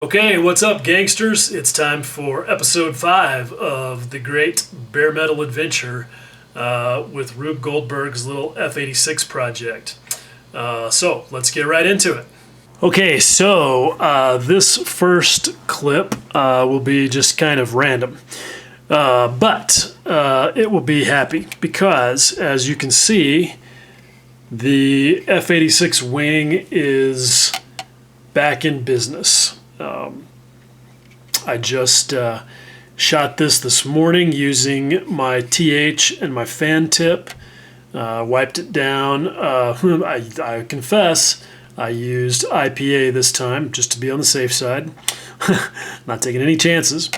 Okay, what's up, gangsters? It's time for episode 5 of the great bare metal adventure with Rube Goldberg's little F-86 project. So let's get right into it. Okay, so this first clip will be just kind of random, but it will be happy because, as you can see, the F-86 wing is back in business. I just shot this morning using my TH and my fan tip, wiped it down. I confess I used IPA this time just to be on the safe side, not taking any chances.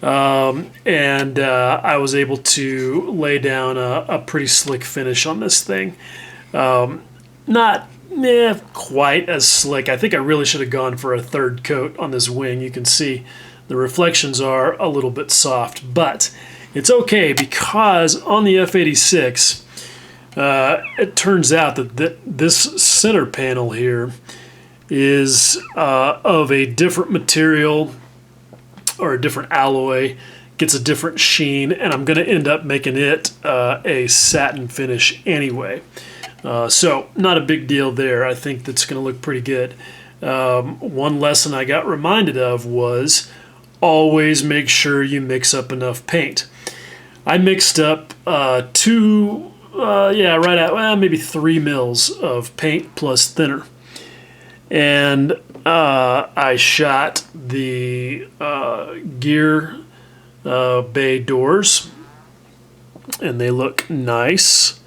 And I was able to lay down a pretty slick finish on this thing. Not quite as slick. I think I really should have gone for a third coat on this wing. You can see the reflections are a little bit soft, but it's okay because on the F-86, it turns out that this center panel here is of a different material or a different alloy, gets a different sheen, and I'm going to end up making it a satin finish anyway. So not a big deal there. I think that's going to look pretty good. One lesson I got reminded of was always make sure you mix up enough paint. I mixed up right at maybe 3 mils of paint plus thinner. And I shot the gear bay doors, and they look nice.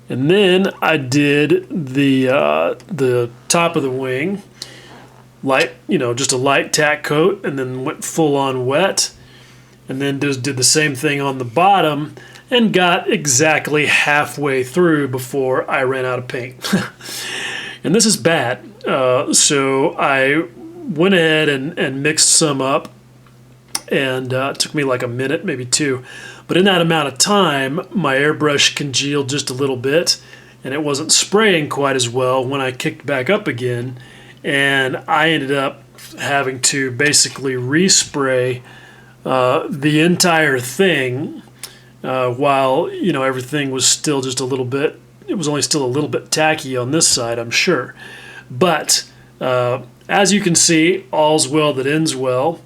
And then I did the top of the wing, just a light tack coat, and then went full on wet, and then just did the same thing on the bottom, and got exactly halfway through before I ran out of paint. And this is bad. So I went ahead and mixed some up, and it took me like a minute, maybe 2. But in that amount of time, my airbrush congealed just a little bit, and it wasn't spraying quite as well when I kicked back up again, and I ended up having to basically respray the entire thing while everything was still just a little bit. It was only still a little bit tacky on this side, I'm sure. But as you can see, all's well that ends well.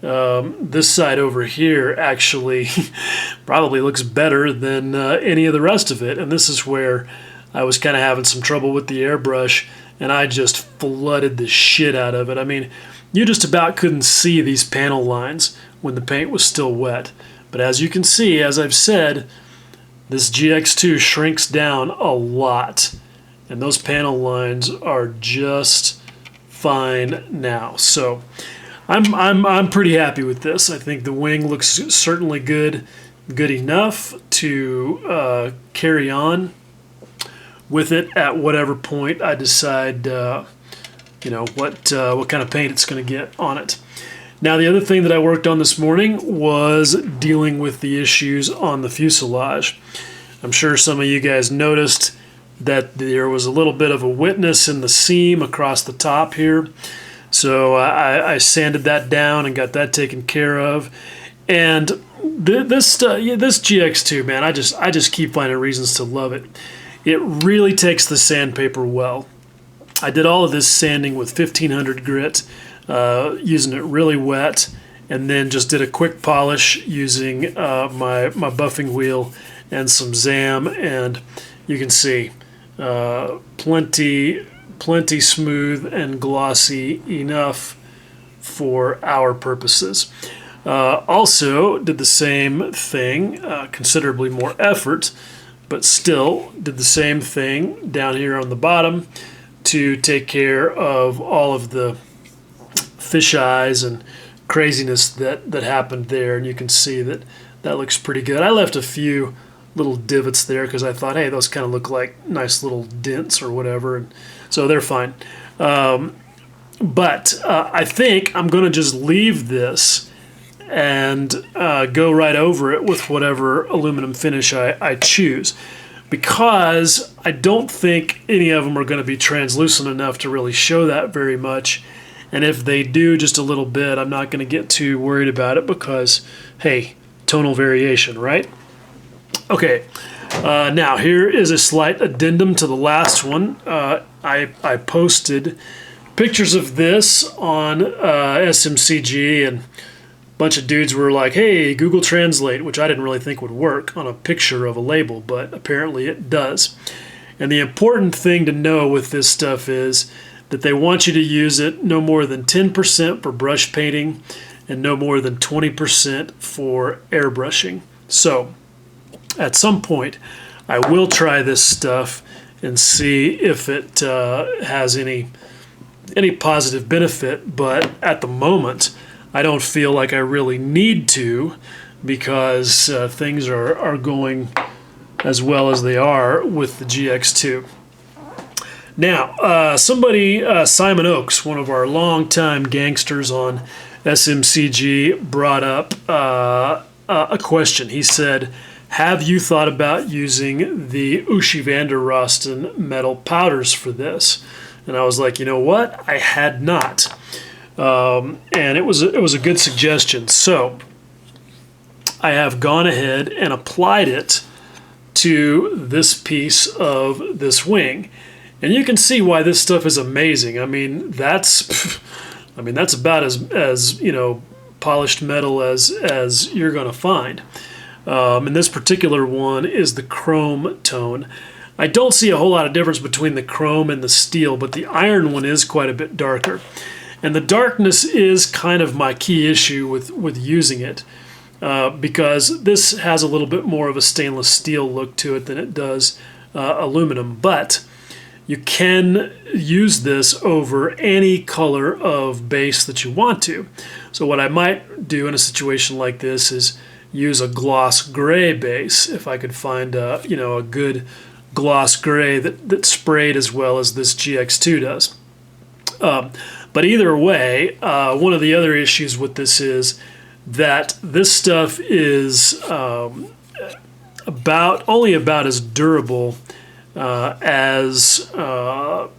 This side over here actually probably looks better than any of the rest of it, and this is where I was kind of having some trouble with the airbrush, and I just flooded the shit out of it. I mean, you just about couldn't see these panel lines when the paint was still wet. But as you can see, as I've said, this GX2 shrinks down a lot, and those panel lines are just fine now. So I'm pretty happy with this. I think the wing looks certainly good enough to carry on with it at whatever point I decide what kind of paint it's going to get on it. Now, the other thing that I worked on this morning was dealing with the issues on the fuselage. I'm sure some of you guys noticed that there was a little bit of a wetness in the seam across the top here. So I sanded that down and got that taken care of. And this GX2, man, I just keep finding reasons to love it. It really takes the sandpaper well. I did all of this sanding with 1500 grit, using it really wet, and then just did a quick polish using my buffing wheel and some Zam, and you can see plenty smooth and glossy enough for our purposes. Also did the same thing, considerably more effort, but still did the same thing down here on the bottom to take care of all of the fish eyes and craziness that happened there. And you can see that looks pretty good. I left a few little divots there because I thought, hey, those kind of look like nice little dents or whatever, and so they're fine. But I think I'm going to just leave this and go right over it with whatever aluminum finish I choose, because I don't think any of them are going to be translucent enough to really show that very much. And if they do just a little bit, I'm not going to get too worried about it because, hey, tonal variation, right? Okay, now here is a slight addendum to the last one. I posted pictures of this on SMCG, and a bunch of dudes were like, hey, Google Translate, which I didn't really think would work on a picture of a label, but apparently it does. And the important thing to know with this stuff is that they want you to use it no more than 10% for brush painting and no more than 20% for airbrushing. So at some point, I will try this stuff and see if it has any positive benefit, but at the moment, I don't feel like I really need to because things are going as well as they are with the GX2. Now, Simon Oakes, one of our longtime gangsters on SMCG, brought up a question. He said, have you thought about using the Ushi van der Rosten metal powders for this? And I was like, you know what? I had not. And it was a good suggestion. So I have gone ahead and applied it to this piece of this wing. And you can see why this stuff is amazing. I mean, that's about as polished metal as you're going to find. And this particular one is the chrome tone. I don't see a whole lot of difference between the chrome and the steel, but the iron one is quite a bit darker. And the darkness is kind of my key issue with using it, because this has a little bit more of a stainless steel look to it than it does aluminum. But you can use this over any color of base that you want to. So what I might do in a situation like this is use a gloss gray base if I could find a good gloss gray that sprayed as well as this GX2 does. But either way, one of the other issues with this is that this stuff is only about as durable as some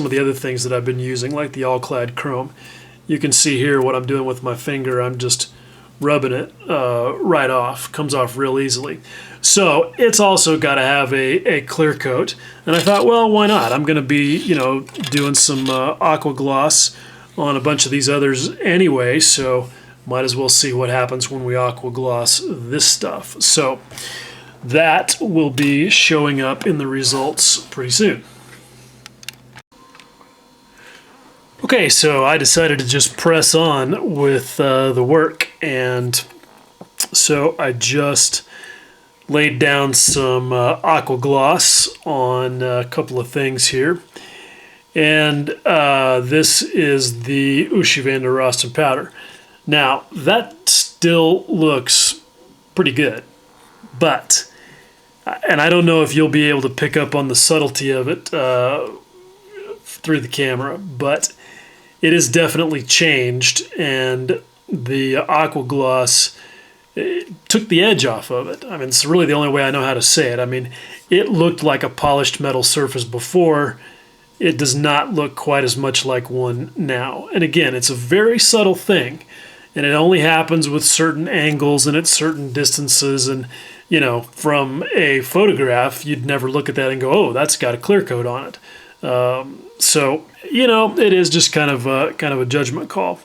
of the other things that I've been using, like the all-clad chrome. You can see here what I'm doing with my finger. I'm just rubbing it right off. Comes off real easily. So it's also got to have a clear coat. And I thought, well, why not? I'm going to be, doing some aqua gloss on a bunch of these others anyway, so might as well see what happens when we aqua gloss this stuff. So that will be showing up in the results pretty soon. Okay, so I decided to just press on with the work, and so I just laid down some aqua gloss on a couple of things here, and this is the Ushi van der Rosten powder. Now that still looks pretty good, but and I don't know if you'll be able to pick up on the subtlety of it through the camera, but it is definitely changed, and the aqua gloss took the edge off of it. I mean, it's really the only way I know how to say it. I mean, it looked like a polished metal surface before. It does not look quite as much like one now. And again, it's a very subtle thing, and it only happens with certain angles and at certain distances. And, from a photograph, you'd never look at that and go, oh, that's got a clear coat on it. So, it is just kind of a judgment call.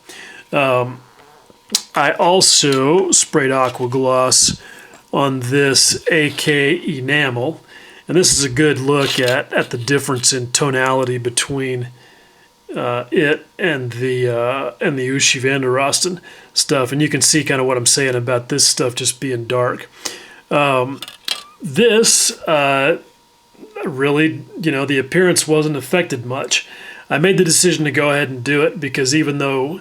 I also sprayed aqua gloss on this AK enamel, and this is a good look at the difference in tonality between it and the Ushi van der Rosten stuff, and you can see kind of what I'm saying about this stuff just being dark. This really, the appearance wasn't affected much. I made the decision to go ahead and do it because even though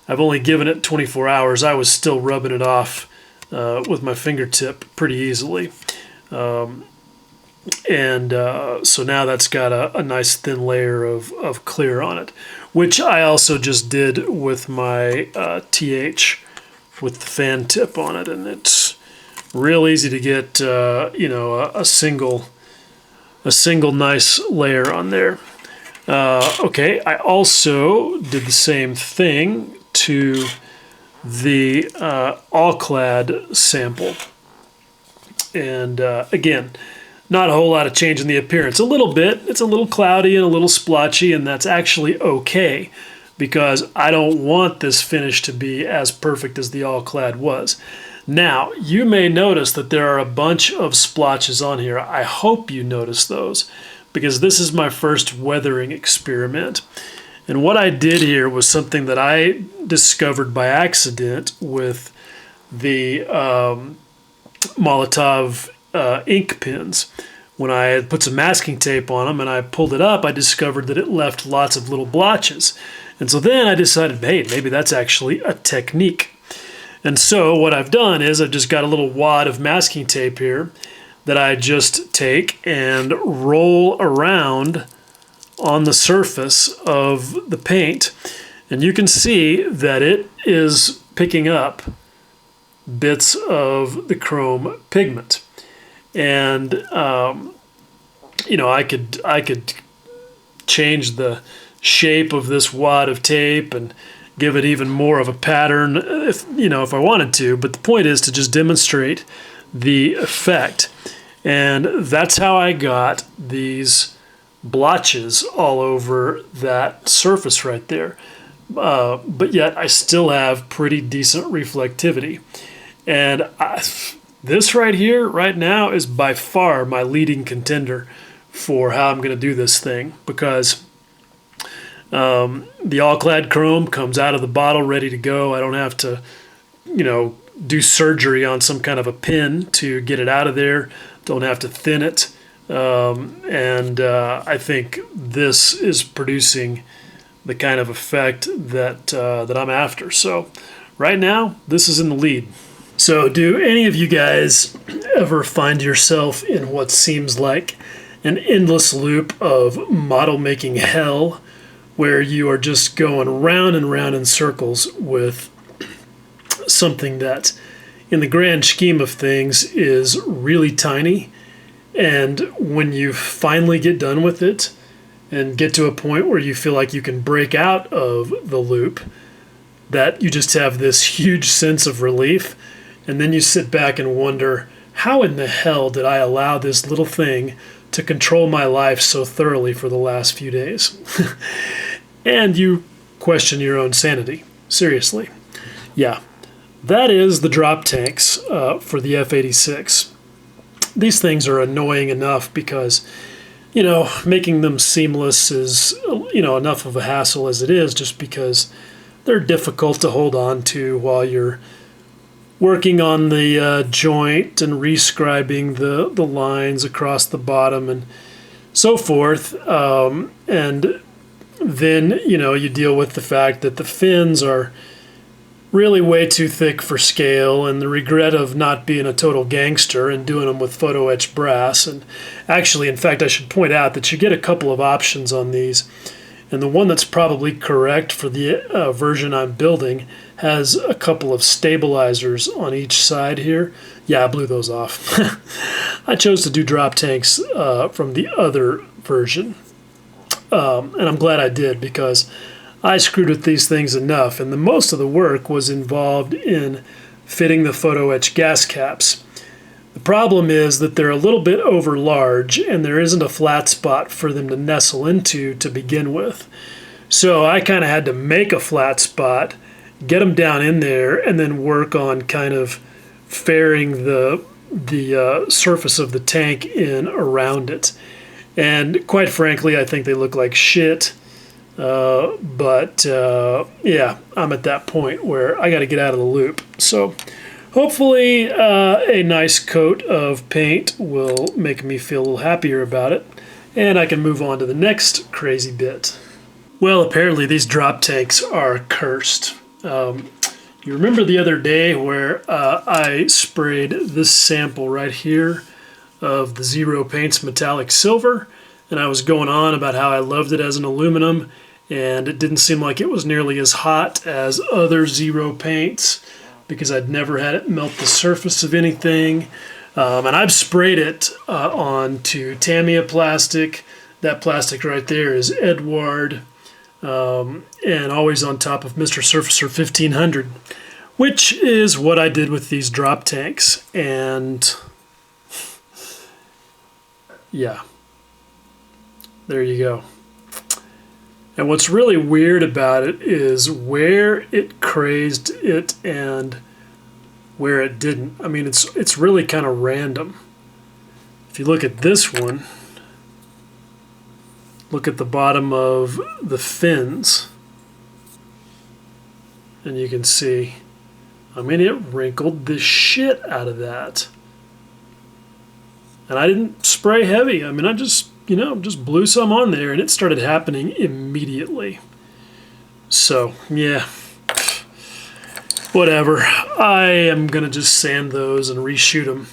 I've only given it 24 hours, I was still rubbing it off with my fingertip pretty easily. So now that's got a nice thin layer of clear on it, which I also just did with my TH with the fan tip on it, and it's real easy to get a single nice layer on there. Okay, I also did the same thing to the all-clad sample. And again, not a whole lot of change in the appearance. A little bit. It's a little cloudy and a little splotchy, and that's actually okay because I don't want this finish to be as perfect as the all-clad was. Now, you may notice that there are a bunch of splotches on here. I hope you notice those because this is my first weathering experiment. And what I did here was something that I discovered by accident with the Molotov ink pens. When I had put some masking tape on them and I pulled it up, I discovered that it left lots of little blotches. And so then I decided, hey, maybe that's actually a technique. And so what I've done is I've just got a little wad of masking tape here that I just take and roll around on the surface of the paint. And you can see that it is picking up bits of the chrome pigment. And you know, I could change the shape of this wad of tape and give it even more of a pattern if I wanted to, but the point is to just demonstrate the effect. And that's how I got these blotches all over that surface right there. But yet I still have pretty decent reflectivity. And this right here, right now, is by far my leading contender for how I'm going to do this thing, because the all-clad chrome comes out of the bottle ready to go. I don't have to, do surgery on some kind of a pin to get it out of there. Don't have to thin it. I think this is producing the kind of effect that I'm after. So right now, this is in the lead. So do any of you guys ever find yourself in what seems like an endless loop of model making hell, where you are just going round and round in circles with something that, in the grand scheme of things, is really tiny, and when you finally get done with it and get to a point where you feel like you can break out of the loop, that you just have this huge sense of relief, and then you sit back and wonder, how in the hell did I allow this little thing to control my life so thoroughly for the last few days? And you question your own sanity. Seriously. Yeah, that is the drop tanks for the F-86. These things are annoying enough because, making them seamless is, enough of a hassle as it is, just because they're difficult to hold on to while you're working on the joint and rescribing the lines across the bottom and so forth. And then, you deal with the fact that the fins are really way too thick for scale, and the regret of not being a total gangster and doing them with photo etch brass. And actually, in fact, I should point out that you get a couple of options on these. And the one that's probably correct for the version I'm building has a couple of stabilizers on each side here. Yeah, I blew those off. I chose to do drop tanks from the other version. And I'm glad I did, because I screwed with these things enough, and most of the work was involved in fitting the photo etch gas caps. The problem is that they're a little bit over large, and there isn't a flat spot for them to nestle into to begin with. So I kind of had to make a flat spot, get them down in there, and then work on kind of fairing the surface of the tank in around it. And quite frankly, I think they look like shit. But yeah, I'm at that point where I got to get out of the loop. So hopefully a nice coat of paint will make me feel a little happier about it, and I can move on to the next crazy bit. Well, apparently these drop tanks are cursed. You remember the other day where I sprayed this sample right here of the Zero Paints Metallic Silver, and I was going on about how I loved it as an aluminum, and it didn't seem like it was nearly as hot as other Zero paints because I'd never had it melt the surface of anything. And I've sprayed it onto Tamiya plastic, That plastic right there is Edward, and always on top of Mr. Surfacer 1500, which is what I did with these drop tanks. And yeah, there you go. And what's really weird about it is where it crazed it and where it didn't. I mean, it's really kind of random. If you look at this one, look at the bottom of the fins, and you can see, I mean, it wrinkled the shit out of that. And I didn't spray heavy. I mean, I just, just blew some on there, and it started happening immediately. So, yeah. Whatever. I am going to just sand those and reshoot them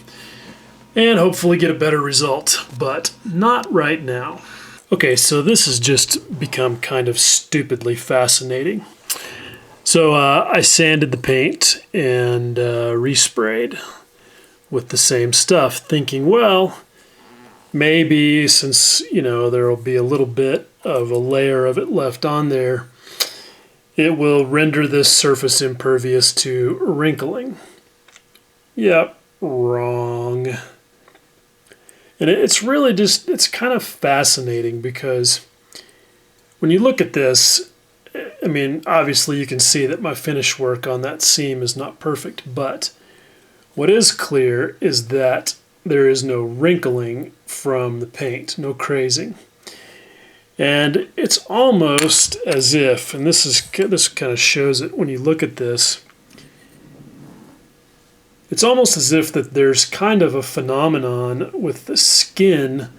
and hopefully get a better result, but not right now. Okay, so this has just become kind of stupidly fascinating. So I sanded the paint and resprayed with the same stuff, thinking, well, maybe since, there will be a little bit of a layer of it left on there, it will render this surface impervious to wrinkling. Yep, wrong. And it's really just, it's kind of fascinating because when you look at this, I mean, obviously you can see that my finish work on that seam is not perfect, but what is clear is that there is no wrinkling from the paint, no crazing. And it's almost as if, and this kind of shows it when you look at this, it's almost as if that there's kind of a phenomenon with the skin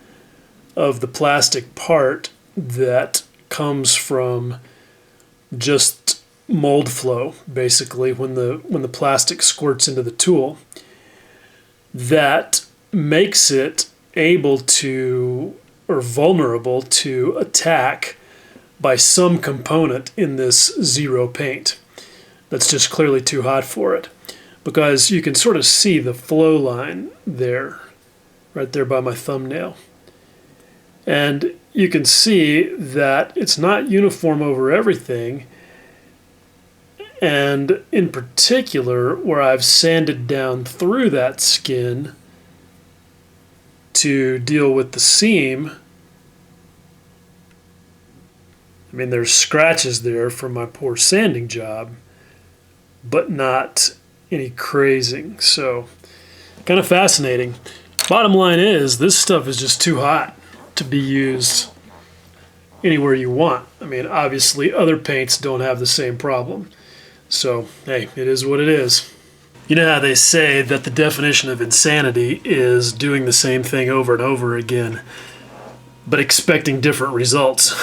of the plastic part that comes from just mold flow, basically, when the plastic squirts into the tool, that makes it able to, or vulnerable to, attack by some component in this zero paint that's just clearly too hot for it. Because you can sort of see the flow line there, right there by my thumbnail. And you can see that it's not uniform over everything. And in particular, where I've sanded down through that skin to deal with the seam, I mean, there's scratches there from my poor sanding job, but not any crazing. So kind of fascinating. Bottom line is, this stuff is just too hot to be used anywhere you want. I mean, obviously other paints don't have the same problem. So, hey, it is what it is. You know how they say that the definition of insanity is doing the same thing over and over again, but expecting different results.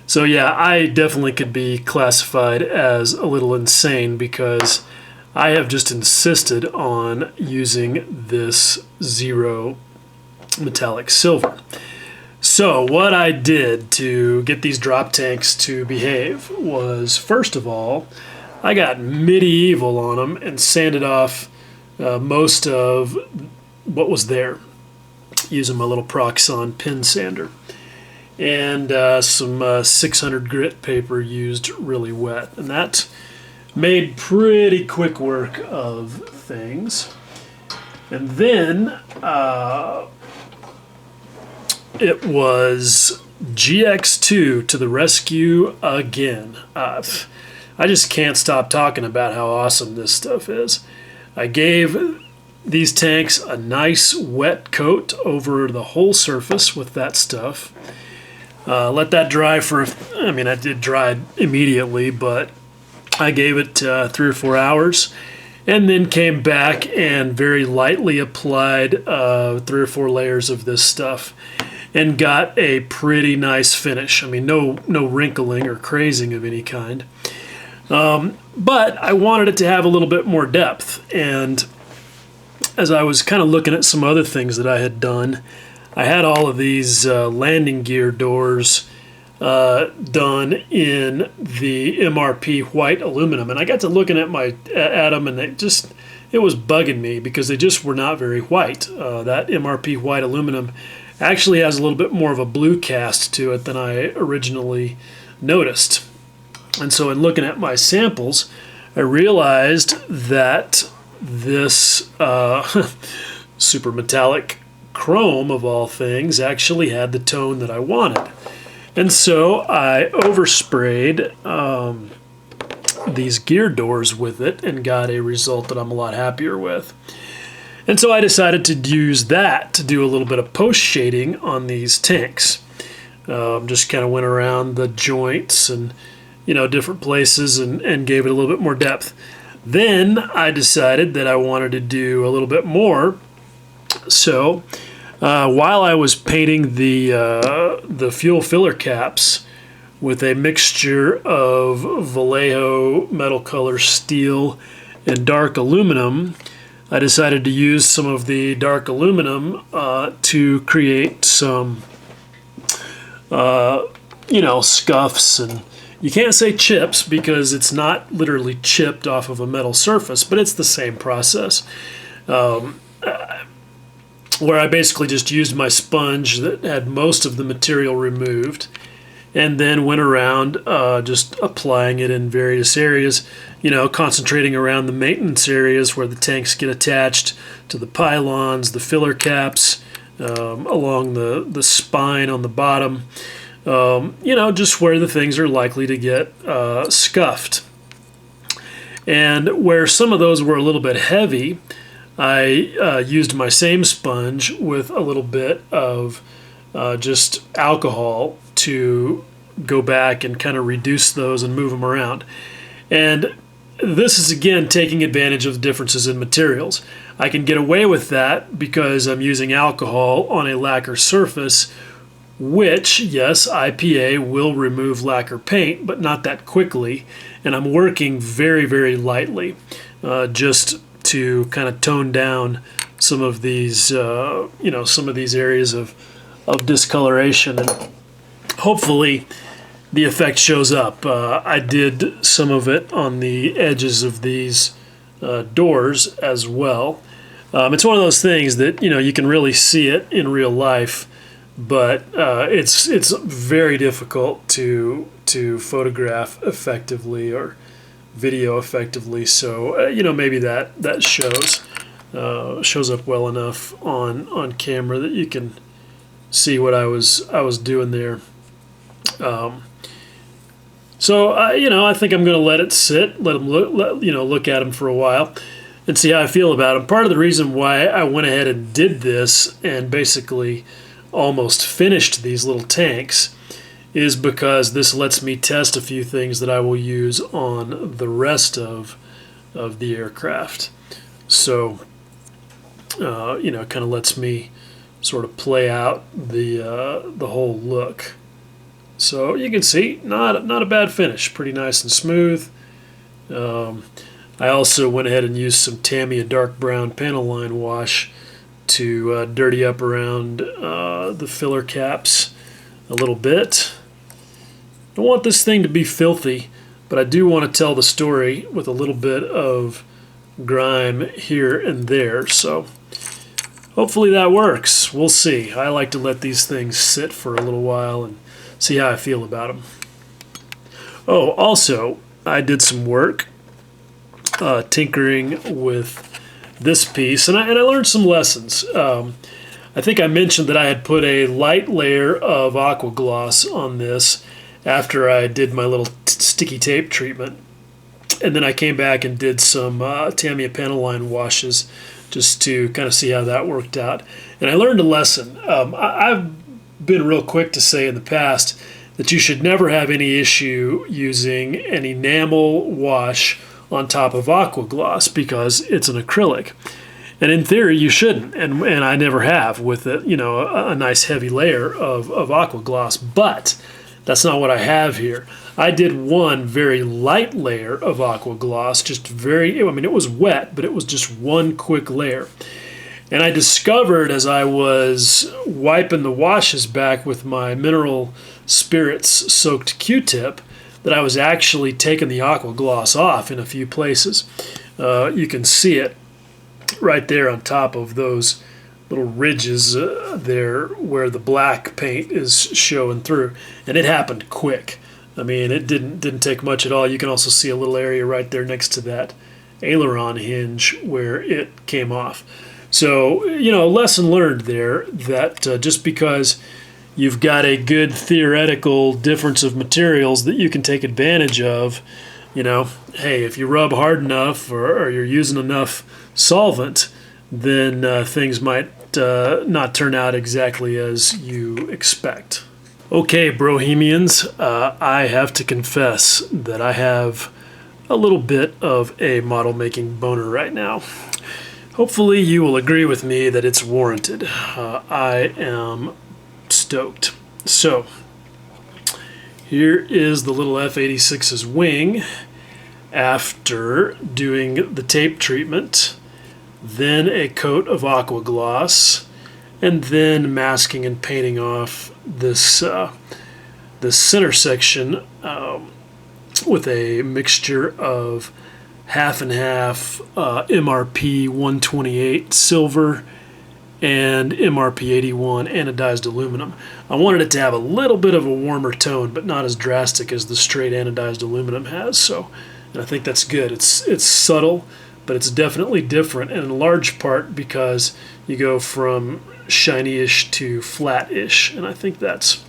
So yeah, I definitely could be classified as a little insane because I have just insisted on using this zero metallic silver. So what I did to get these drop tanks to behave was, first of all, I got medieval on them and sanded off most of what was there using my little Proxxon pin sander. And some 600 grit paper used really wet. And that made pretty quick work of things. And then it was GX2 to the rescue again. I just can't stop talking about how awesome this stuff is. I gave these tanks a nice wet coat over the whole surface with that stuff. Let that dry for, I mean, I did dry immediately, but I gave it 3 or 4 hours and then came back and very lightly applied 3 or 4 layers of this stuff and got a pretty nice finish. I mean, no wrinkling or crazing of any kind. But I wanted it to have a little bit more depth. And as I was kind of looking at some other things that I had done, I had all of these landing gear doors done in the MRP white aluminum, and I got to looking at them, and it was bugging me because they just were not very white. That MRP white aluminum actually has a little bit more of a blue cast to it than I originally noticed. And so in looking at my samples, I realized that this super metallic chrome, of all things, actually had the tone that I wanted. And so I oversprayed these gear doors with it and got a result that I'm a lot happier with. And so I decided to use that to do a little bit of post shading on these tanks. Just kind of went around the joints and different places and gave it a little bit more depth. Then I decided that I wanted to do a little bit more. So while I was painting the fuel filler caps with a mixture of Vallejo metal color steel and dark aluminum, I decided to use some of the dark aluminum to create some scuffs, and you can't say chips because it's not literally chipped off of a metal surface, but it's the same process. Where I basically just used my sponge that had most of the material removed and then went around just applying it in various areas, concentrating around the maintenance areas where the tanks get attached to the pylons, the filler caps, along the spine on the bottom, just where the things are likely to get scuffed. And where some of those were a little bit heavy, I used my same sponge with a little bit of just alcohol to go back and kind of reduce those and move them around. And this is, again, taking advantage of the differences in materials. I can get away with that because I'm using alcohol on a lacquer surface, which, yes, IPA will remove lacquer paint, but not that quickly. And I'm working very, very lightly, just to kind of tone down some of these, some of these areas of discoloration, and hopefully the effect shows up. I did some of it on the edges of these doors as well. It's one of those things that you can really see it in real life, but it's very difficult to photograph effectively or video effectively. So maybe that shows up well enough on camera that you can see what I was doing there. So I think I'm going to let it sit, let them look at them for a while, and see how I feel about them. Part of the reason why I went ahead and did this and basically almost finished these little tanks is because this lets me test a few things that I will use on the rest of the aircraft. So, kind of lets me sort of play out the whole look. So you can see, not a bad finish, pretty nice and smooth. I also went ahead and used some Tamiya dark brown panel line wash to dirty up around the filler caps a little bit. Don't want this thing to be filthy, but I do want to tell the story with a little bit of grime here and there. So hopefully that works. We'll see. I like to let these things sit for a little while and see how I feel about them. Oh, also, I did some work tinkering with this piece, and I learned some lessons. I think I mentioned that I had put a light layer of aqua gloss on this after I did my little sticky tape treatment, and then I came back and did some Tamiya panel line washes just to kind of see how that worked out. And I learned a lesson. I've been real quick to say in the past that you should never have any issue using an enamel wash on top of aqua gloss because it's an acrylic. And in theory, you shouldn't, and I never have with it, a nice heavy layer of aqua gloss. But that's not what I have here. I did one very light layer of aqua gloss, it was wet, but it was just one quick layer. And I discovered as I was wiping the washes back with my mineral spirits soaked Q-tip that I was actually taking the aqua gloss off in a few places. You can see it right there on top of those little ridges there where the black paint is showing through, and it happened quick. I mean, it didn't take much at all. You can also see a little area right there next to that aileron hinge where it came off. So, lesson learned there that just because you've got a good theoretical difference of materials that you can take advantage of, hey, if you rub hard enough or you're using enough solvent, then things might not turn out exactly as you expect. Okay, Brohemians, I have to confess that I have a little bit of a model making boner right now. Hopefully you will agree with me that it's warranted. I am stoked. So, here is the little F-86's wing after doing the tape treatment, then a coat of aqua gloss, and then masking and painting off this center section with a mixture of half and half MRP 128 silver and MRP 81 anodized aluminum. I wanted it to have a little bit of a warmer tone, but not as drastic as the straight anodized aluminum has. So, and I think that's good. It's subtle, but it's definitely different, and in large part because you go from shiny-ish to flat-ish, and I think that's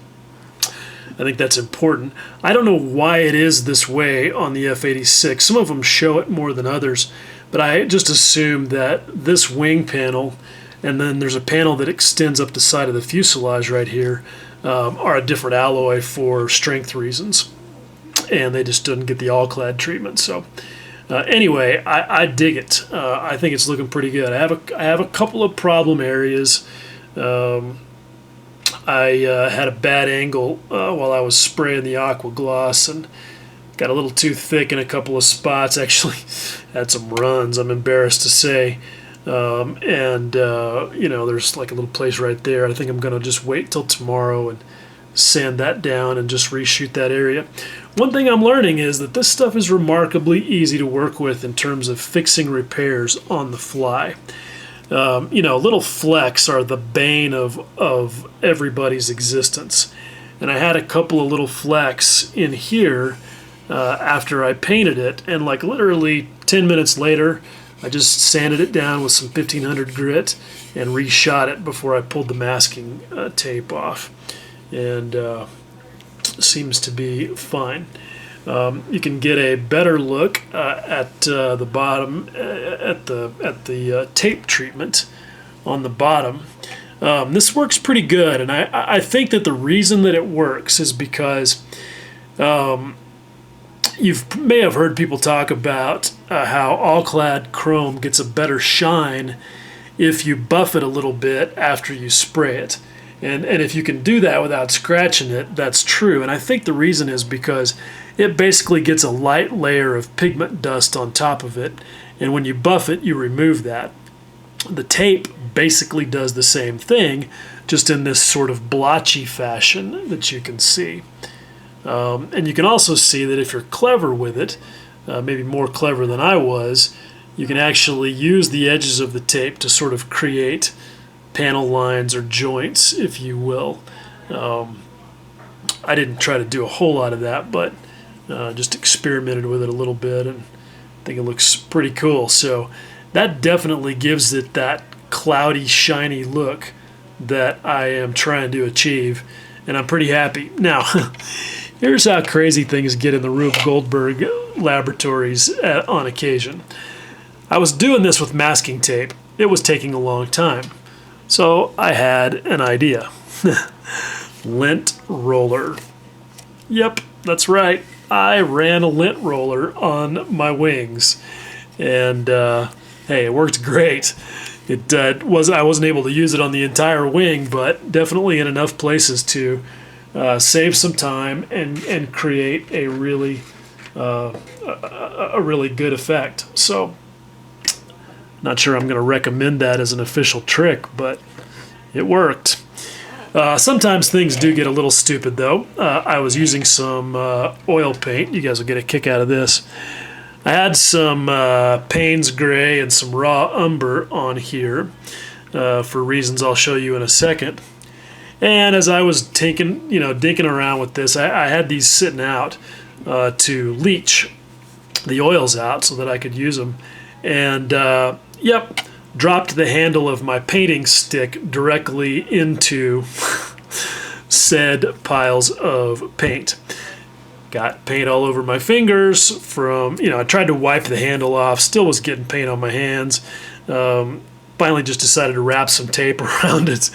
important. I don't know why it is this way on the F-86. Some of them show it more than others, but I just assume that this wing panel, and then there's a panel that extends up the side of the fuselage right here, are a different alloy for strength reasons, and they just didn't get the all-clad treatment. So anyway, I dig it. I think it's looking pretty good. I have a couple of problem areas. I had a bad angle while I was spraying the aqua gloss and got a little too thick in a couple of spots. Actually had some runs, I'm embarrassed to say. There's like a little place right there. I think I'm going to just wait till tomorrow and sand that down and just reshoot that area. One thing I'm learning is that this stuff is remarkably easy to work with in terms of fixing repairs on the fly. Little flecks are the bane of everybody's existence. And I had a couple of little flecks in here after I painted it, and like literally 10 minutes later, I just sanded it down with some 1500 grit and reshot it before I pulled the masking tape off. And seems to be fine. You can get a better look at the bottom, at the tape treatment on the bottom. This works pretty good, and I think that the reason that it works is because you may have heard people talk about how all-clad chrome gets a better shine if you buff it a little bit after you spray it. And if you can do that without scratching it, that's true. And I think the reason is because it basically gets a light layer of pigment dust on top of it. And when you buff it, you remove that. The tape basically does the same thing, just in this sort of blotchy fashion that you can see. And you can also see that if you're clever with it, maybe more clever than I was, you can actually use the edges of the tape to sort of create panel lines or joints, if you will. I didn't try to do a whole lot of that, but just experimented with it a little bit, and I think it looks pretty cool. So that definitely gives it that cloudy, shiny look that I am trying to achieve, and I'm pretty happy. Now, here's how crazy things get in the Rube Goldberg laboratories on occasion. I was doing this with masking tape. It was taking a long time. So I had an idea. Lint roller. Yep, that's right. I ran a lint roller on my wings. And hey, it worked great. I wasn't able to use it on the entire wing, but definitely in enough places to save some time and create a really good effect. So not sure I'm going to recommend that as an official trick, but it worked. Sometimes things do get a little stupid, though. I was using some oil paint. You guys will get a kick out of this. I had some Payne's Gray and some raw umber on here. for reasons I'll show you in a second. And as I was dinking around with this, I had these sitting out to leach the oils out so that I could use them. And yep, dropped the handle of my painting stick directly into said piles of paint. Got paint all over my fingers from, I tried to wipe the handle off, still was getting paint on my hands. Finally just decided to wrap some tape around it.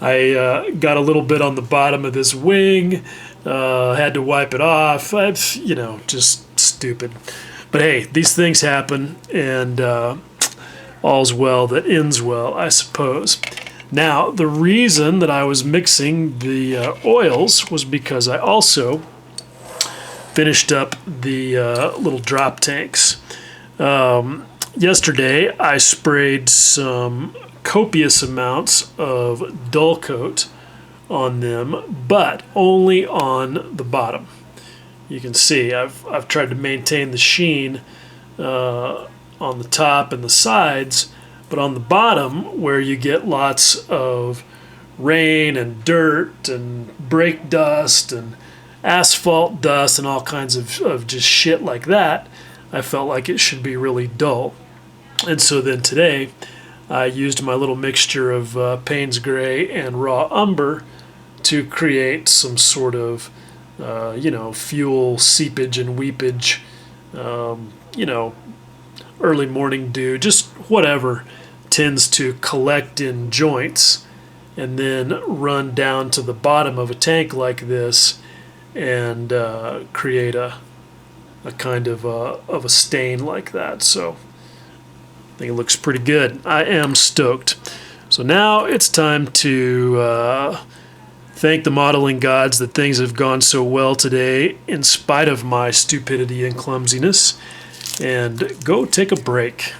I got a little bit on the bottom of this wing, had to wipe it off. Just stupid. But hey, these things happen, and all's well that ends well, I suppose. Now, the reason that I was mixing the oils was because I also finished up the little drop tanks. Yesterday, I sprayed some copious amounts of dull coat on them, but only on the bottom. You can see I've tried to maintain the sheen on the top and the sides, but on the bottom, where you get lots of rain and dirt and brake dust and asphalt dust and all kinds of just shit like that, I felt like it should be really dull. And so then today, I used my little mixture of Payne's Gray and raw umber to create some sort of, fuel seepage and weepage, early morning dew, just whatever tends to collect in joints and then run down to the bottom of a tank like this and create a kind of a stain like that. So I think it looks pretty good. I am stoked. So now it's time to thank the modeling gods that things have gone so well today in spite of my stupidity and clumsiness, and go take a break.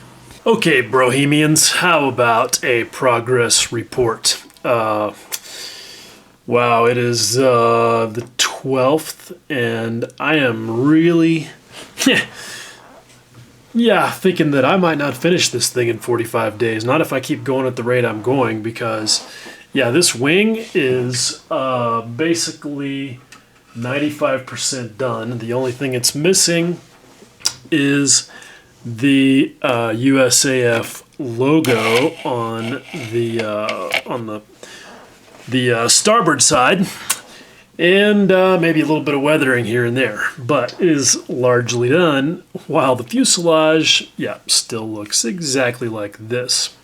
Okay, Brohemians, how about a progress report? Wow, it is the 12th, and I am really... Yeah, thinking that I might not finish this thing in 45 days. Not if I keep going at the rate I'm going, because, yeah, this wing is basically 95% done. The only thing it's missing is the USAF logo on the starboard side, and maybe a little bit of weathering here and there, but it is largely done, while the fuselage, yeah, still looks exactly like this.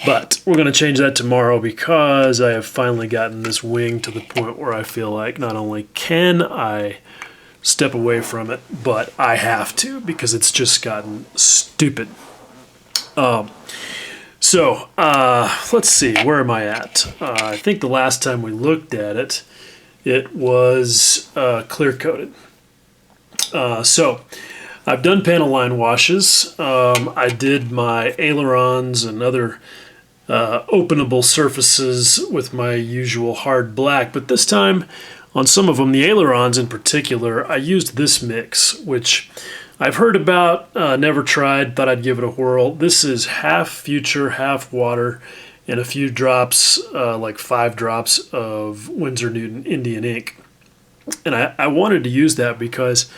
But we're going to change that tomorrow because I have finally gotten this wing to the point where I feel like not only can I step away from it, but I have to, because it's just gotten stupid. So let's see, where am I at? I think the last time we looked at it, it was clear coated. So I've done panel line washes. I did my ailerons and other openable surfaces with my usual hard black, but this time on some of them, the ailerons in particular, I used this mix, which I've heard about, never tried, thought I'd give it a whirl. This is half Future, half water, and a few drops, like 5 drops of Winsor Newton Indian ink. And I wanted to use that because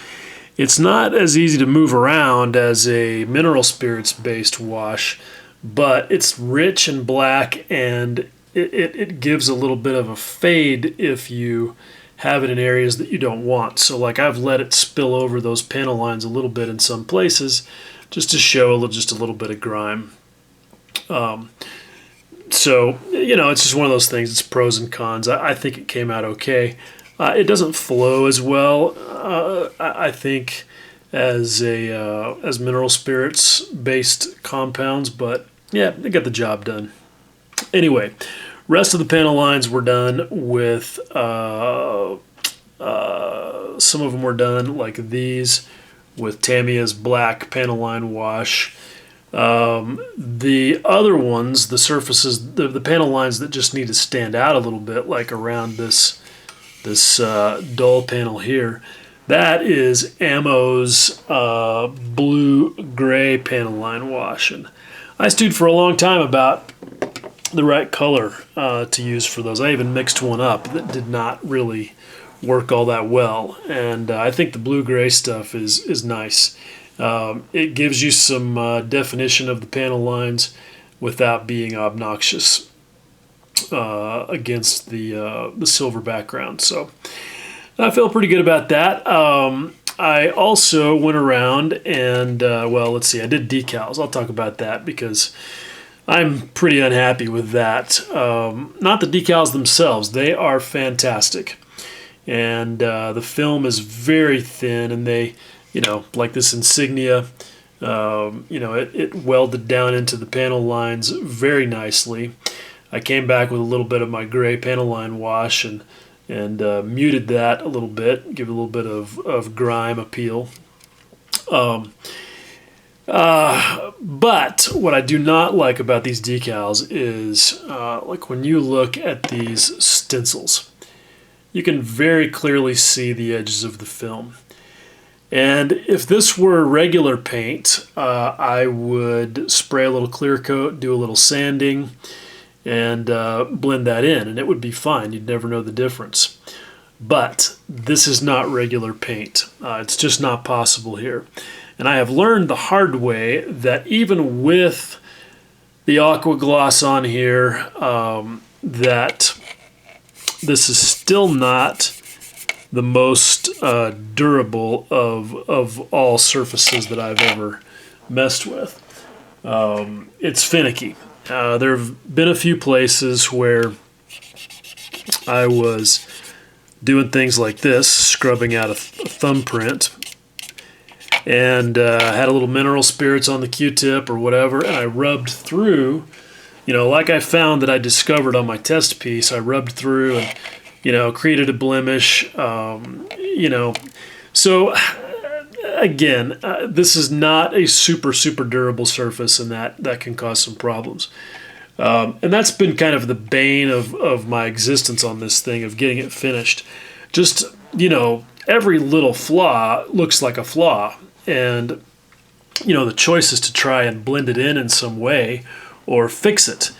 it's not as easy to move around as a mineral spirits based wash, but it's rich and black, and it gives a little bit of a fade if you have it in areas that you don't want. So like I've let it spill over those panel lines a little bit in some places just to show just a little bit of grime. So, it's just one of those things. It's pros and cons. I think it came out okay. It doesn't flow as well, I think, as mineral spirits based compounds, but yeah, they got the job done. Anyway, rest of the panel lines were done with, some of them were done like these with Tamiya's black panel line wash. The other ones, the surfaces, the panel lines that just need to stand out a little bit, like around this dull panel here, that is Ammo's blue-gray panel line wash. And I stewed for a long time about the right color to use for those. I even mixed one up that did not really work all that well, and I think the blue-gray stuff is nice. It gives you some definition of the panel lines without being obnoxious against the silver background. So I feel pretty good about that. I also went around and, well, let's see, I did decals. I'll talk about that because I'm pretty unhappy with that. Not the decals themselves. They are fantastic. And the film is very thin, and they, like this insignia, it welded down into the panel lines very nicely. I came back with a little bit of my gray panel line wash and muted that a little bit, give it a little bit of grime appeal. But what I do not like about these decals is like when you look at these stencils, you can very clearly see the edges of the film. And if this were regular paint, I would spray a little clear coat, do a little sanding, and blend that in, and it would be fine. You'd never know the difference. But this is not regular paint. It's just not possible here. And I have learned the hard way that even with the aqua gloss on here, that this is still not the most durable of all surfaces that I've ever messed with. It's finicky. There have been a few places where I was doing things like this, scrubbing out a thumbprint, and had a little mineral spirits on the Q-tip or whatever, and I rubbed through, like I found that I discovered on my test piece, I rubbed through and, created a blemish, So, again, this is not a super durable surface, and that can cause some problems. And that's been kind of the bane of my existence on this thing, of getting it finished. Just, every little flaw looks like a flaw. And, the choice is to try and blend it in some way or fix it.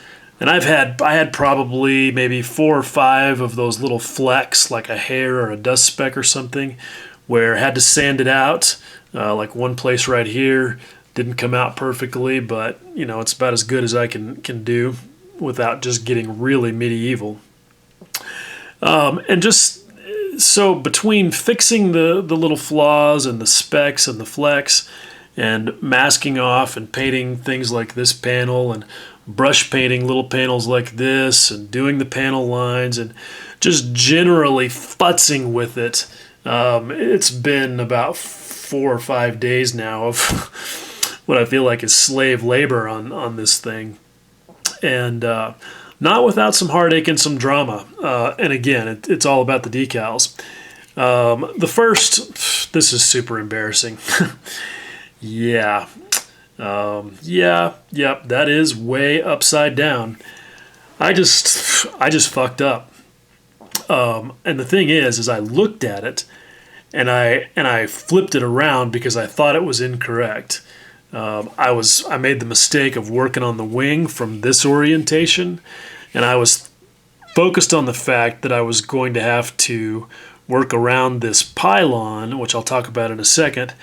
And I had probably maybe 4 or 5 of those little flecks, like a hair or a dust speck or something, where I had to sand it out. Like one place right here didn't come out perfectly, but it's about as good as I can do without just getting really medieval. And just so between fixing the little flaws and the specks and the flecks and masking off and painting things like this panel and brush painting little panels like this and doing the panel lines and just generally futzing with it, it's been about 4 or 5 days now of what I feel like is slave labor on this thing, and not without some heartache and some drama. And again, it's all about the decals. This is super embarrassing. Yeah. Yep, that is way upside down. I just fucked up. And the thing is I looked at it and I flipped it around because I thought it was incorrect. I made the mistake of working on the wing from this orientation, and I was focused on the fact that I was going to have to work around this pylon, which I'll talk about in a second,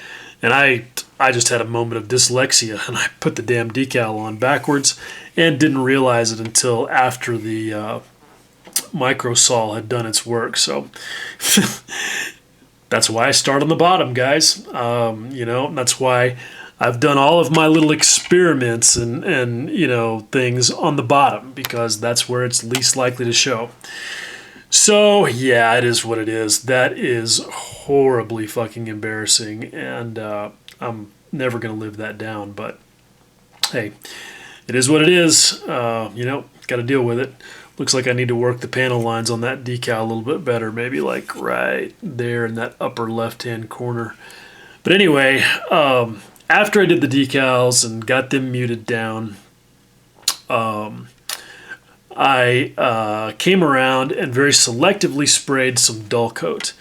and I just had a moment of dyslexia, and I put the damn decal on backwards and didn't realize it until after the microsol had done its work. So that's why I start on the bottom, guys. That's why I've done all of my little experiments and things on the bottom, because that's where it's least likely to show. So yeah, it is what it is. That is horribly fucking embarrassing, and I'm never going to live that down. But hey, it is what it is. Got to deal with it. Looks like I need to work the panel lines on that decal a little bit better, maybe like right there in that upper left-hand corner. But anyway, after I did the decals and got them muted down, I came around and very selectively sprayed some dull coat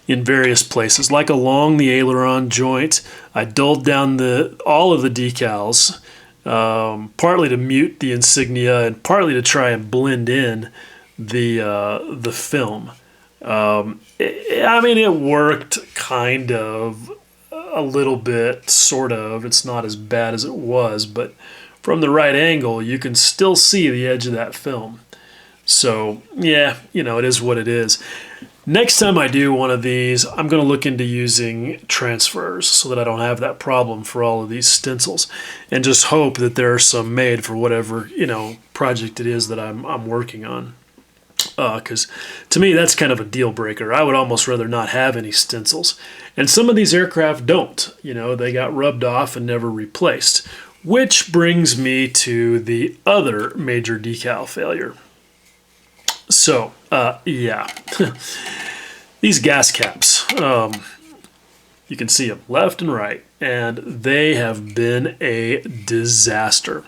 in various places, like along the aileron joint. I dulled down all of the decals partly to mute the insignia and partly to try and blend in the film. I mean, it worked kind of a little bit, sort of. It's not as bad as it was, but from the right angle, you can still see the edge of that film. So, yeah, it is what it is. Next time I do one of these, I'm going to look into using transfers so that I don't have that problem for all of these stencils, and just hope that there are some made for whatever, project it is that I'm working on. Because to me, that's kind of a deal breaker. I would almost rather not have any stencils. And some of these aircraft don't. They got rubbed off and never replaced. Which brings me to the other major decal failure. So, yeah. These gas caps. You can see them left and right. And they have been a disaster.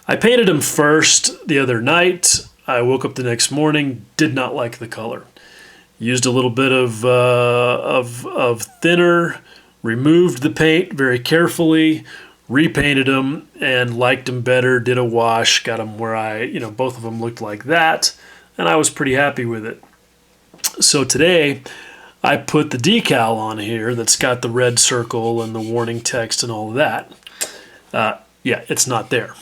I painted them first the other night. I woke up the next morning, did not like the color. Used a little bit of thinner, removed the paint very carefully, repainted them, and liked them better, did a wash, got them where both of them looked like that, and I was pretty happy with it. So today, I put the decal on here that's got the red circle and the warning text and all of that. Yeah, it's not there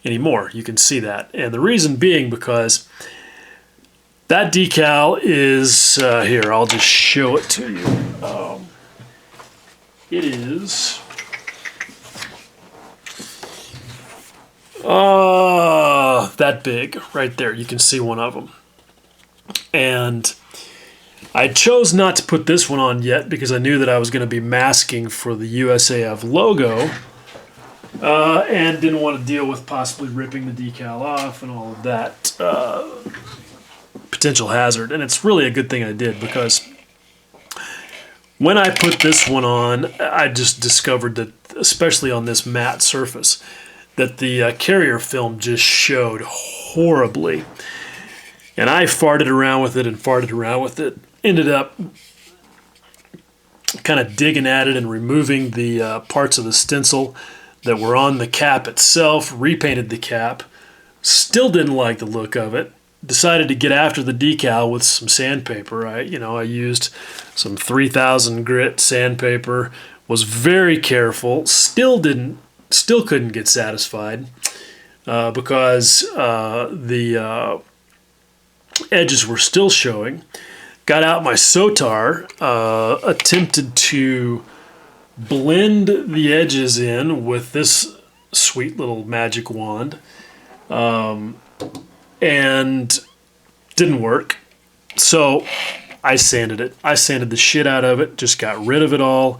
anymore. You can see that. And the reason being because that decal is, here, I'll just show it to you. It is that big right there. You can see one of them. And I chose not to put this one on yet because I knew that I was going to be masking for the USAF logo. And didn't want to deal with possibly ripping the decal off and all of that potential hazard. And it's really a good thing I did, because when I put this one on, I just discovered that, especially on this matte surface, that the carrier film just showed horribly. And I farted around with it, ended up kind of digging at it and removing the parts of the stencil that were on the cap itself, repainted the cap, still didn't like the look of it, decided to get after the decal with some sandpaper. I used some 3000 grit sandpaper, was very careful, still couldn't get satisfied because the edges were still showing. Got out my Sotar, attempted to blend the edges in with this sweet little magic wand, and didn't work. So I sanded it. I sanded the shit out of it, just got rid of it all.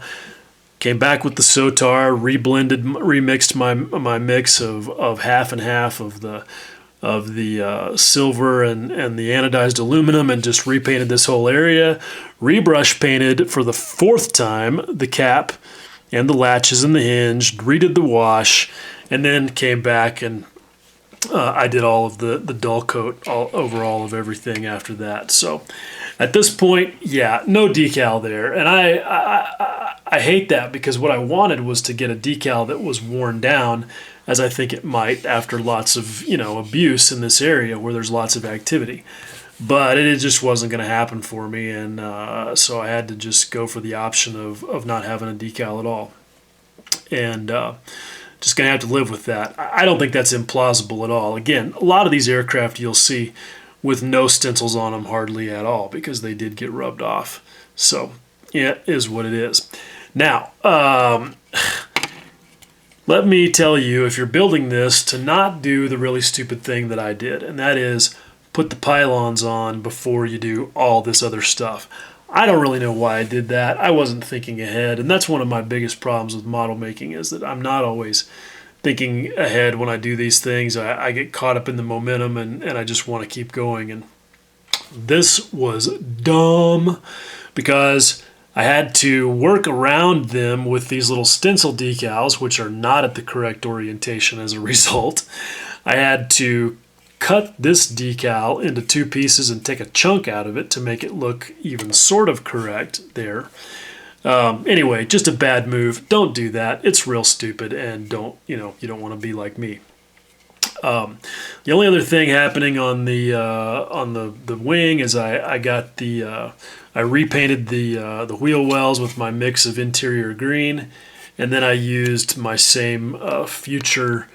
Came back with the Sotar, remixed my mix of half and half of the silver and the anodized aluminum, and just repainted this whole area. Rebrush painted for the 4th time the cap and the latches and the hinge, redid the wash, and then came back and I did all of the dull coat over all of everything after that. So at this point, yeah, no decal there. And I hate that, because what I wanted was to get a decal that was worn down, as I think it might after lots of abuse in this area where there's lots of activity. But it just wasn't going to happen for me, and so I had to just go for the option of not having a decal at all. And just going to have to live with that. I don't think that's implausible at all. Again, a lot of these aircraft you'll see with no stencils on them hardly at all, because they did get rubbed off. So, yeah, it is what it is. Now, let me tell you, if you're building this, to not do the really stupid thing that I did, and that is put the pylons on before you do all this other stuff. I don't really know why I did that. I wasn't thinking ahead, and that's one of my biggest problems with model making, is that I'm not always thinking ahead when I do these things. I get caught up in the momentum, and I just want to keep going. And this was dumb, because I had to work around them with these little stencil decals, which are not at the correct orientation as a result. I had to cut this decal into 2 pieces and take a chunk out of it to make it look even sort of correct there. Anyway, just a bad move. Don't do that. It's real stupid, and you don't want to be like me. The only other thing happening on the wing is I repainted the wheel wells with my mix of interior green, and then I used my same Future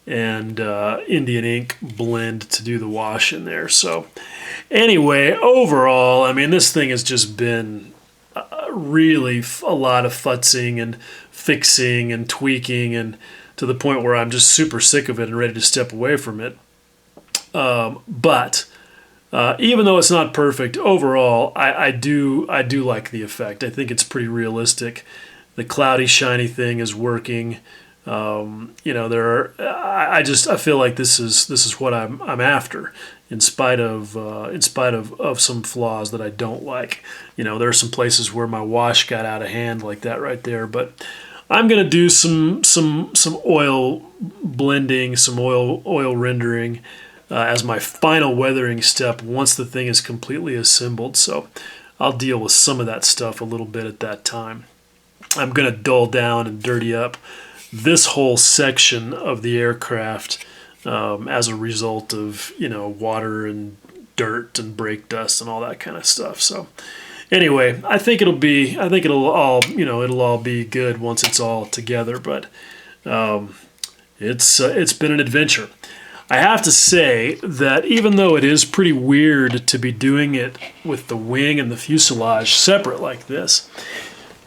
and Indian ink blend to do the wash in there. So anyway, overall, I mean, this thing has just been really a lot of futzing and fixing and tweaking, and to the point where I'm just super sick of it and ready to step away from it. But even though it's not perfect, overall, I do like the effect. I think it's pretty realistic. The cloudy, shiny thing is working. I feel like this is what I'm after, in spite of some flaws that I don't like. There are some places where my wash got out of hand like that right there, but I'm gonna do some oil blending, some oil rendering as my final weathering step once the thing is completely assembled. So I'll deal with some of that stuff a little bit at that time. I'm gonna dull down and dirty up this whole section of the aircraft as a result of water and dirt and brake dust and all that kind of stuff. So anyway, I think it'll all be good once it's all together. But it's been an adventure. I have to say that even though it is pretty weird to be doing it with the wing and the fuselage separate like this,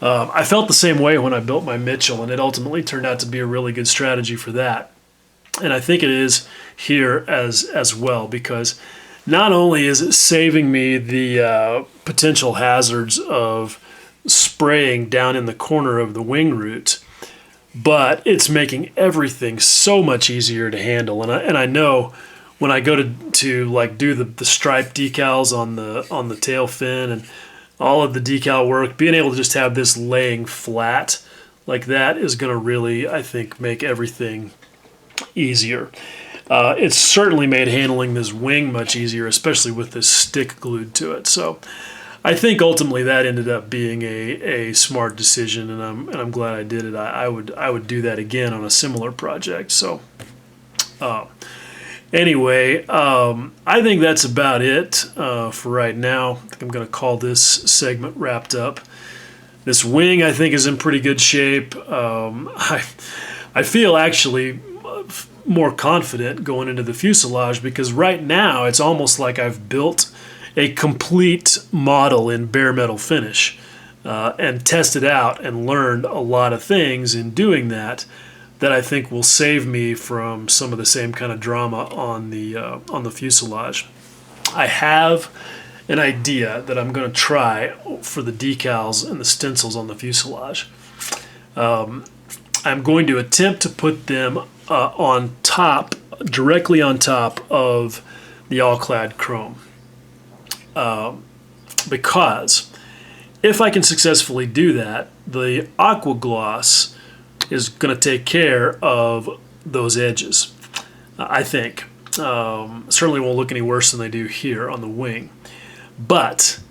I felt the same way when I built my Mitchell, and it ultimately turned out to be a really good strategy for that. And I think it is here as well, because not only is it saving me the potential hazards of spraying down in the corner of the wing root, but it's making everything so much easier to handle. And I know when I go to like do the stripe decals on the tail fin and all of the decal work, being able to just have this laying flat like that is going to really, I think, make everything easier. It's certainly made handling this wing much easier, especially with this stick glued to it. So I think ultimately that ended up being a smart decision, and I'm glad I did it. I would do that again on a similar project. So anyway, I think that's about it for right now. I think I'm going to call this segment wrapped up. This wing, I think, is in pretty good shape. I feel actually more confident going into the fuselage, because right now it's almost like I've built a complete model in bare metal finish and tested out and learned a lot of things in doing that I think will save me from some of the same kind of drama on the fuselage. I have an idea that I'm going to try for the decals and the stencils on the fuselage. I'm going to attempt to put them on top, directly on top of the all-clad chrome. Because if I can successfully do that, the aqua gloss is going to take care of those edges, I think. Certainly won't look any worse than they do here on the wing. But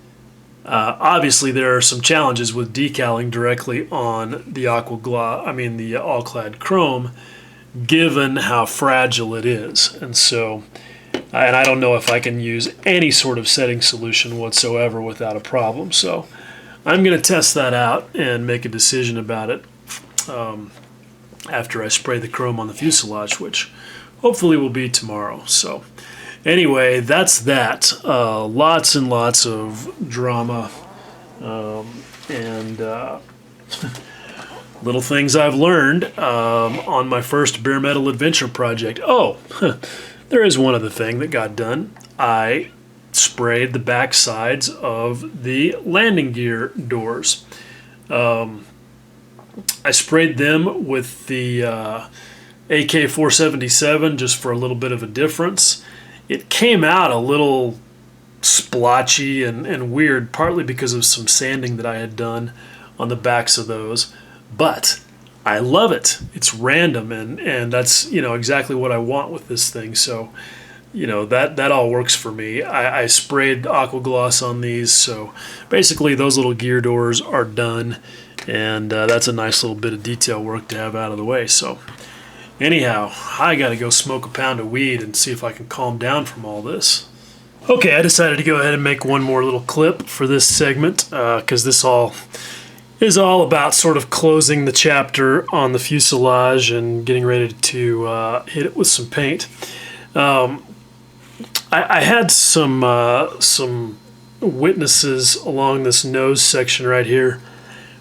obviously there are some challenges with decaling directly on the the all-clad chrome, given how fragile it is. And so, and I don't know if I can use any sort of setting solution whatsoever without a problem. So I'm going to test that out and make a decision about it after I spray the chrome on the fuselage, which hopefully will be tomorrow. So anyway, that's that. Lots and lots of drama and little things I've learned on my first bare metal adventure project. Oh, there is one other thing that got done. I sprayed the back sides of the landing gear doors. I sprayed them with the AK-477 just for a little bit of a difference. It came out a little splotchy and weird, partly because of some sanding that I had done on the backs of those. But I love it. It's random, and that's exactly what I want with this thing. So that all works for me. I sprayed aqua gloss on these, so basically those little gear doors are done, and that's a nice little bit of detail work to have out of the way. So anyhow, I gotta go smoke a pound of weed and see if I can calm down from all this. Okay, I decided to go ahead and make one more little clip for this segment, because this all is all about sort of closing the chapter on the fuselage and getting ready to hit it with some paint. I had some witnesses along this nose section right here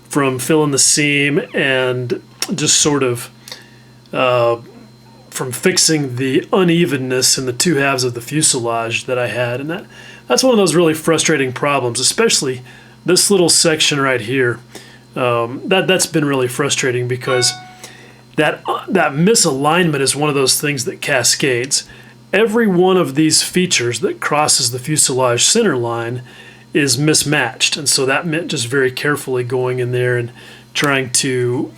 from filling the seam and just sort of from fixing the unevenness in the two halves of the fuselage that I had, and that's one of those really frustrating problems, especially this little section right here. That's been really frustrating because that misalignment is one of those things that cascades. Every one of these features that crosses the fuselage center line is mismatched, and so that meant just very carefully going in there and trying to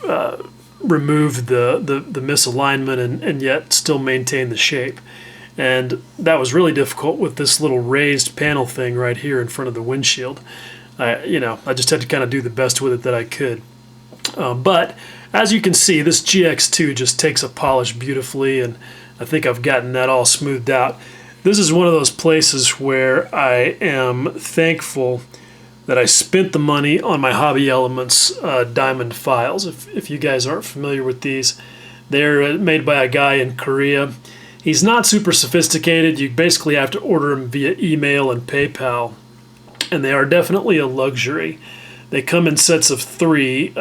remove the misalignment and yet still maintain the shape. And that was really difficult with this little raised panel thing right here in front of the windshield. I just had to kind of do the best with it that I could. But as you can see, this GX2 just takes a polish beautifully, and I think I've gotten that all smoothed out. This is one of those places where I am thankful that I spent the money on my Hobby Elements diamond files. If you guys aren't familiar with these, they're made by a guy in Korea. He's not super sophisticated. You basically have to order them via email and PayPal, and they are definitely a luxury. They come in sets of 3,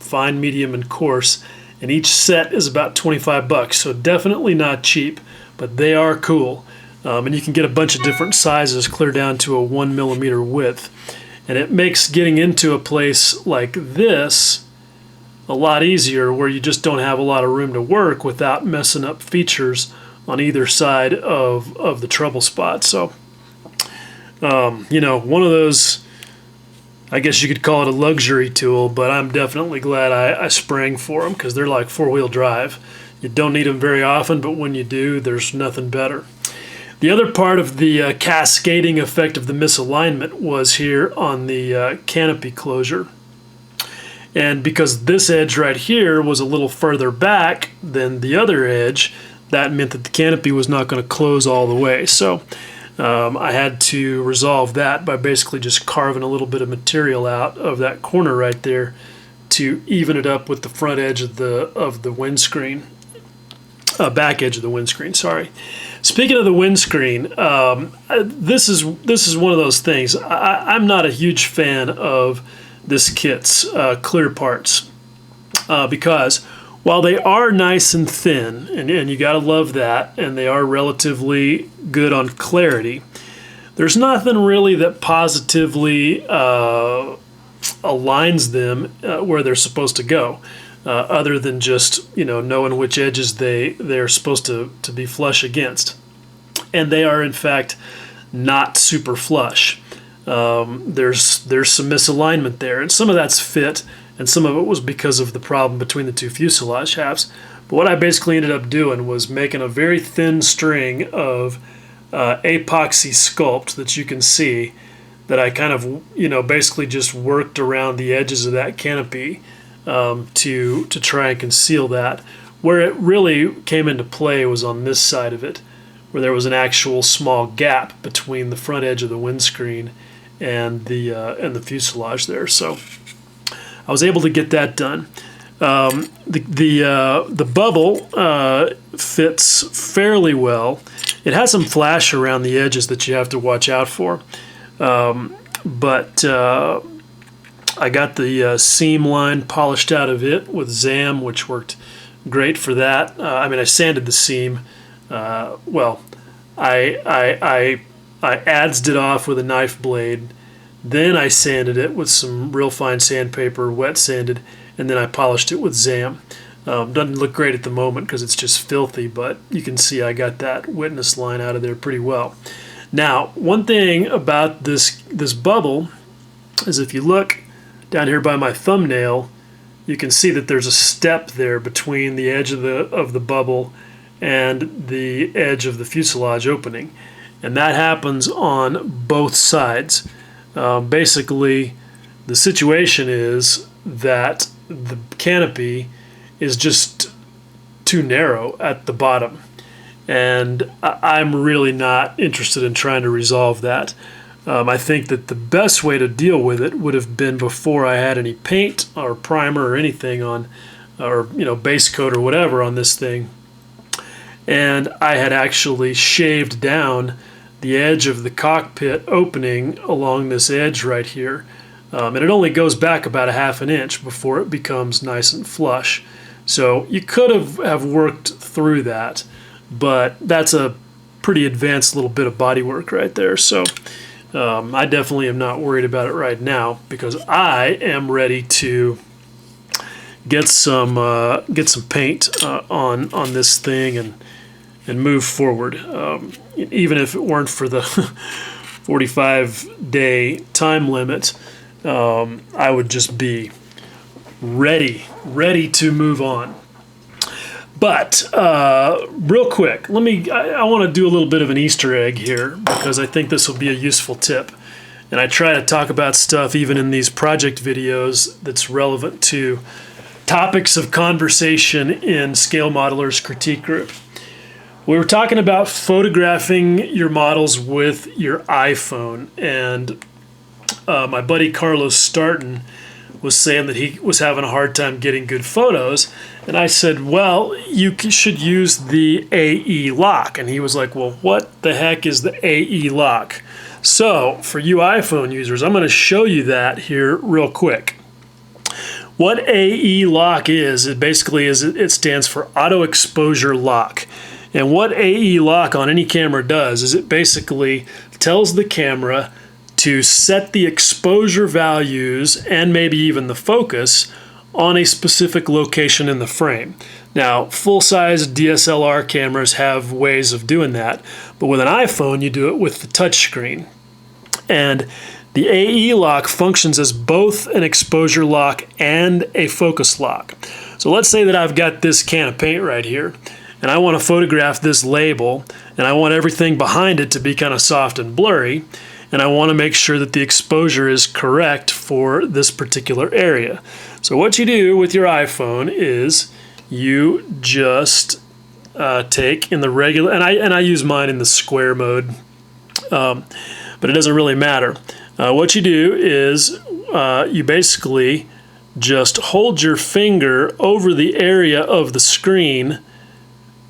fine, medium, and coarse, and each set is about $25, so definitely not cheap, but they are cool. And you can get a bunch of different sizes clear down to a 1mm width. And it makes getting into a place like this a lot easier, where you just don't have a lot of room to work without messing up features on either side of the trouble spot. So, one of those, I guess you could call it a luxury tool, but I'm definitely glad I sprang for them, because they're like 4-wheel drive. You don't need them very often, but when you do, there's nothing better. The other part of the cascading effect of the misalignment was here on the canopy closure. And because this edge right here was a little further back than the other edge, that meant that the canopy was not going to close all the way. So I had to resolve that by basically just carving a little bit of material out of that corner right there to even it up with the front edge of the windscreen, back edge of the windscreen. Sorry. Speaking of the windscreen, this is one of those things. I'm not a huge fan of this kit's clear parts because while they are nice and thin, and you gotta love that, and they are relatively good on clarity, there's nothing really that positively aligns them where they're supposed to go, other than just knowing which edges they're supposed to be flush against. And they are in fact not super flush. There's some misalignment there, and some of that's fit, and some of it was because of the problem between the two fuselage halves. But what I basically ended up doing was making a very thin string of epoxy sculpt that you can see, that I kind of basically just worked around the edges of that canopy to try and conceal that. Where it really came into play was on this side of it, where there was an actual small gap between the front edge of the windscreen and the fuselage there. So I was able to get that done. The bubble fits fairly well. It has some flash around the edges that you have to watch out for, but I got the seam line polished out of it with Zam, which worked great for that. I sanded the seam. I adzed it off with a knife blade. Then I sanded it with some real fine sandpaper, wet sanded, and then I polished it with Zam. Doesn't look great at the moment because it's just filthy, but you can see I got that witness line out of there pretty well. Now, one thing about this bubble is if you look down here by my thumbnail, you can see that there's a step there between the edge of the bubble and the edge of the fuselage opening. And that happens on both sides. Basically, the situation is that the canopy is just too narrow at the bottom. And I'm really not interested in trying to resolve that. I think that the best way to deal with it would have been before I had any paint or primer or anything on, or base coat or whatever on this thing. And I had actually shaved down the edge of the cockpit opening along this edge right here. And it only goes back about a ½ an inch before it becomes nice and flush. So you could have worked through that, but that's a pretty advanced little bit of body work right there. So I definitely am not worried about it right now, because I am ready to get some paint on this thing and move forward. Even if it weren't for the 45-day time limit, I would just be ready to move on. But real quick, I want to do a little bit of an Easter egg here, because I think this will be a useful tip. And I try to talk about stuff even in these project videos that's relevant to topics of conversation in Scale Modelers Critique Group. We were talking about photographing your models with your iPhone, and my buddy Carlos Starton was saying that he was having a hard time getting good photos, and I said, well, you should use the AE lock. And he was like, well, what the heck is the AE lock? So for you iPhone users, I'm going to show you that here real quick. What AE lock is, it stands for auto exposure lock. And what AE lock on any camera does is it basically tells the camera to set the exposure values and maybe even the focus on a specific location in the frame. Now, full-size DSLR cameras have ways of doing that, but with an iPhone, you do it with the touch screen. And the AE lock functions as both an exposure lock and a focus lock. So let's say that I've got this can of paint right here, and I want to photograph this label, and I want everything behind it to be kind of soft and blurry, and I want to make sure that the exposure is correct for this particular area. So what you do with your iPhone is you just take in the regular, and I use mine in the square mode, but it doesn't really matter. What you do is you basically just hold your finger over the area of the screen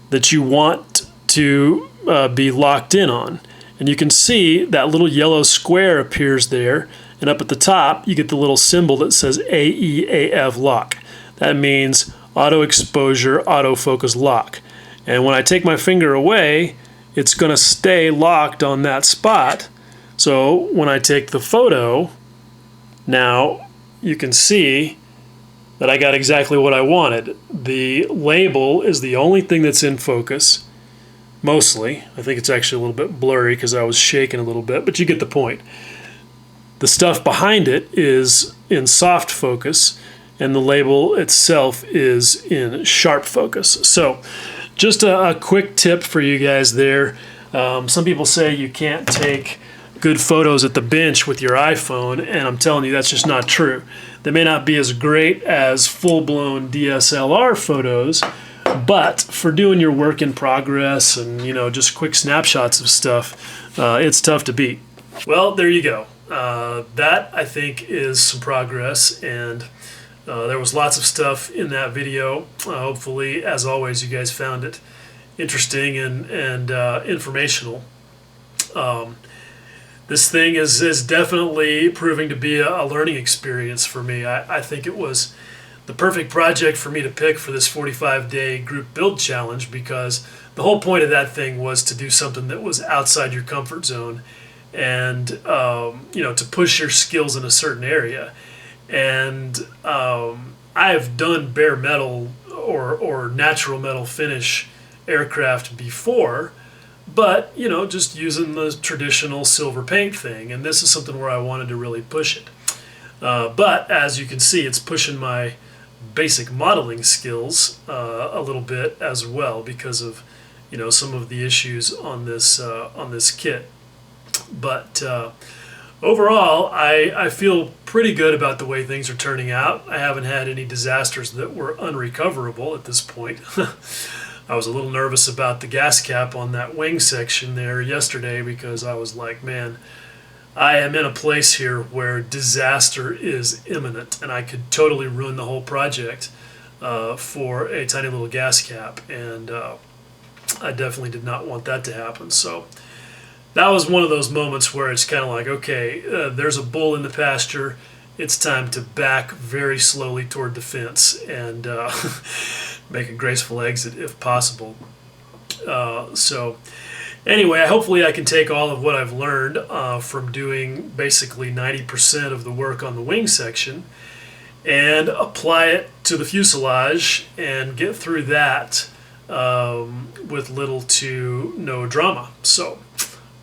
that you want to be locked in on. And you can see that little yellow square appears there, and up at the top you get the little symbol that says AEAF lock. That means auto exposure, autofocus lock. And when I take my finger away, it's going to stay locked on that spot. So when I take the photo, now you can see that I got exactly what I wanted. The label is the only thing that's in focus. Mostly. I think it's actually a little bit blurry because I was shaking a little bit, but you get the point. The stuff behind it is in soft focus, and the label itself is in sharp focus. So just a quick tip for you guys there. Some people say you can't take good photos at the bench with your iPhone, and I'm telling you that's just not true. They may not be as great as full-blown DSLR photos, but for doing your work in progress and just quick snapshots of stuff, it's tough to beat. Well, there you go. That I think is some progress, and there was lots of stuff in that video. Hopefully, as always, you guys found it interesting and informational. This thing is definitely proving to be a learning experience for me. I think it was the perfect project for me to pick for this 45-day group build challenge, because the whole point of that thing was to do something that was outside your comfort zone and to push your skills in a certain area. And I've done bare metal or natural metal finish aircraft before, but just using the traditional silver paint thing, and this is something where I wanted to really push it. But as you can see, it's pushing my basic modeling skills a little bit as well, because of some of the issues on this kit. But overall, I feel pretty good about the way things are turning out. I haven't had any disasters that were unrecoverable at this point. I was a little nervous about the gas cap on that wing section there yesterday because I was like, man, I am in a place here where disaster is imminent and I could totally ruin the whole project for a tiny little gas cap. And I definitely did not want that to happen. So that was one of those moments where it's kind of like, okay, there's a bull in the pasture. It's time to back very slowly toward the fence and make a graceful exit if possible. So anyway, hopefully I can take all of what I've learned from doing basically 90% of the work on the wing section and apply it to the fuselage and get through that with little to no drama. So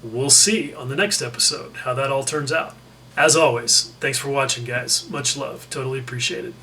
we'll see on the next episode how that all turns out. As always, thanks for watching, guys. Much love. Totally appreciated.